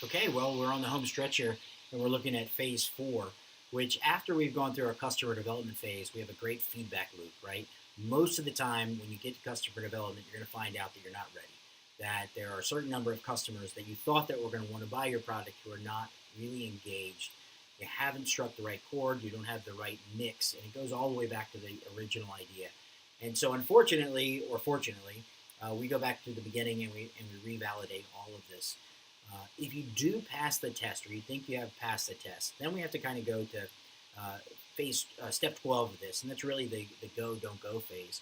Okay, well, we're on the home stretch here, and we're looking at phase four, which after we've gone through our customer development phase, we have a great feedback loop, right? Most of the time, when you get to customer development, you're going to find out that you're not ready, that there are a certain number of customers that you thought that were going to want to buy your product who are not really engaged. You haven't struck the right chord, you don't have the right mix, and it goes all the way back to the original idea. And so, unfortunately, or fortunately, we go back to the beginning and we revalidate all of this. If you do pass the test, or you think you have passed the test, then we have to kind of go to phase step 12 of this, and that's really the go don't go phase,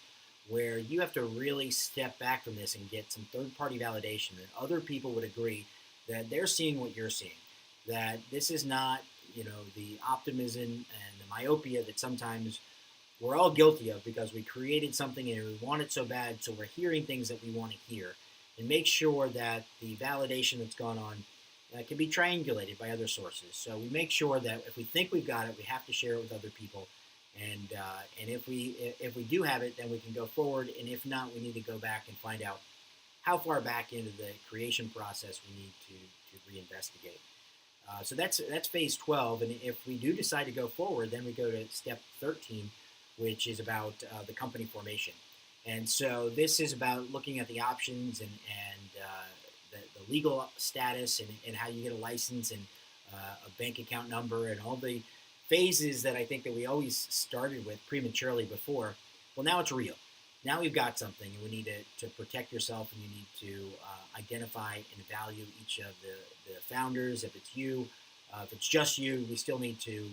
where you have to really step back from this and get some third party validation that other people would agree that they're seeing what you're seeing, that this is not the optimism and the myopia that sometimes we're all guilty of because we created something and we want it so bad, so we're hearing things that we want to hear, and make sure that the validation that's gone on can be triangulated by other sources. So we make sure that if we think we've got it, we have to share it with other people, and if we do have it, then we can go forward, and if not, we need to go back and find out how far back into the creation process we need to reinvestigate. So that's phase 12, and if we do decide to go forward, then we go to step 13, which is about the company formation. And so this is about looking at the options and the legal status and how you get a license and a bank account number and all the phases that I think that we always started with prematurely before. Well, now it's real. Now we've got something, and we need to protect yourself, and you need to identify and value each of the founders. If it's you, if it's just you, we still need to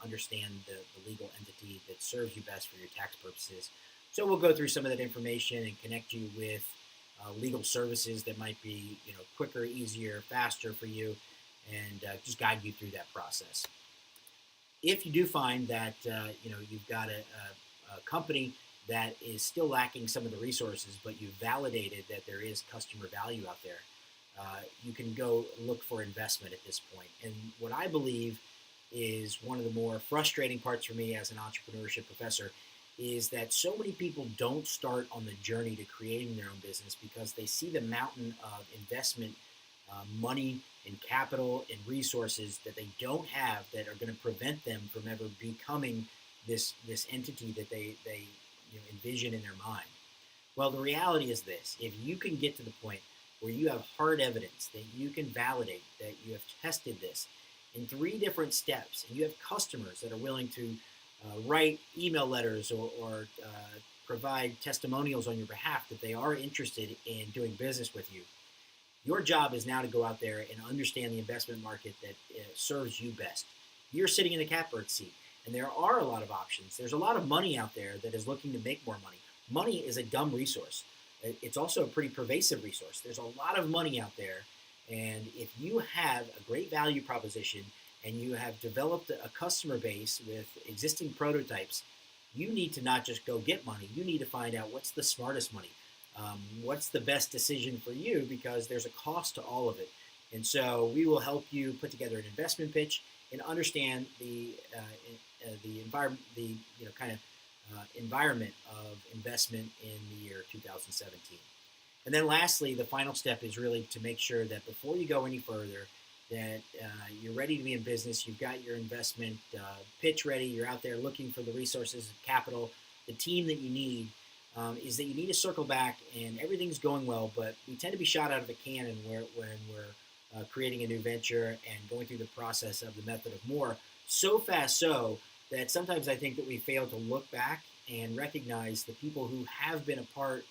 understand the legal entity that serves you best for your tax purposes. So we'll go through some of that information and connect you with legal services that might be quicker, easier, faster for you, and just guide you through that process. If you do find that you've got a company that is still lacking some of the resources, but you've validated that there is customer value out there, you can go look for investment at this point. And what I believe is one of the more frustrating parts for me as an entrepreneurship professor is that so many people don't start on the journey to creating their own business because they see the mountain of investment, money and capital and resources that they don't have that are going to prevent them from ever becoming this entity that they envision in their mind. Well, the reality is this: if you can get to the point where you have hard evidence that you can validate that you have tested this in three different steps, and you have customers that are willing to write email letters or provide testimonials on your behalf that they are interested in doing business with you. Your job is now to go out there and understand the investment market that serves you best. You're sitting in the catbird seat, and there are a lot of options. There's a lot of money out there that is looking to make more money. Money is a dumb resource. It's also a pretty pervasive resource. There's a lot of money out there, and if you have a great value proposition and you have developed a customer base with existing prototypes, you need to not just go get money. You need to find out what's the smartest money. What's the best decision for you, because there's a cost to all of it. And so we will help you put together an investment pitch and understand the environment, the environment of investment in the year 2017. And then lastly, the final step is really to make sure that before you go any further, that you're ready to be in business. You've got your investment pitch ready. You're out there looking for the resources, capital, the team that you need. Is that you need to circle back, and everything's going well, but we tend to be shot out of a cannon when we're creating a new venture and going through the process of the method of more so fast, so that sometimes I think that we fail to look back and recognize the people who have been a part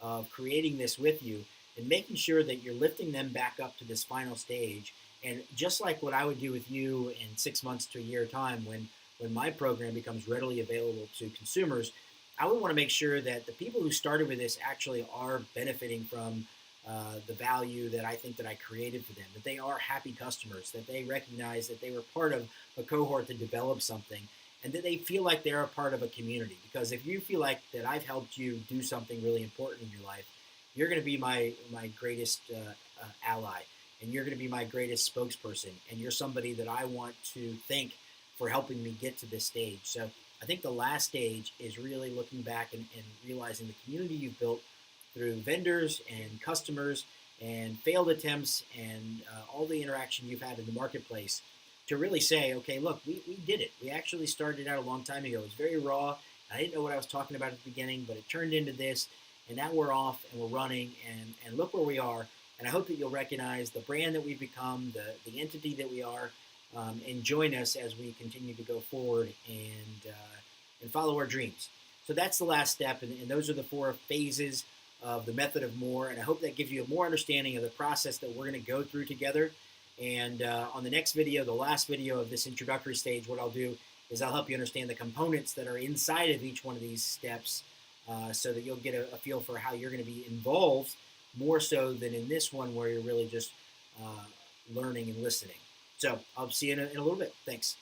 of creating this with you, and making sure that you're lifting them back up to this final stage. And just like what I would do with you in 6 months to a year time, when my program becomes readily available to consumers, I would want to make sure that the people who started with this actually are benefiting from the value that I think that I created for them, that they are happy customers, that they recognize that they were part of a cohort to develop something, and that they feel like they're a part of a community. Because if you feel like that I've helped you do something really important in your life, you're going to be my greatest ally, and you're going to be my greatest spokesperson, and you're somebody that I want to thank for helping me get to this stage. So I think the last stage is really looking back and realizing the community you've built through vendors and customers and failed attempts and all the interaction you've had in the marketplace to really say, okay, look, we did it. We actually started out a long time ago. It was very raw. I didn't know what I was talking about at the beginning, but it turned into this, and now we're off and we're running, and look where we are. And I hope that you'll recognize the brand that we've become, the entity that we are, and join us as we continue to go forward and follow our dreams. So that's the last step, and those are the 4 phases of the method of more. And I hope that gives you a more understanding of the process that we're going to go through together. And on the next video, the last video of this introductory stage, what I'll do is I'll help you understand the components that are inside of each one of these steps, so that you'll get a feel for how you're going to be involved more so than in this one where you're really just learning and listening. So I'll see you in a little bit. Thanks.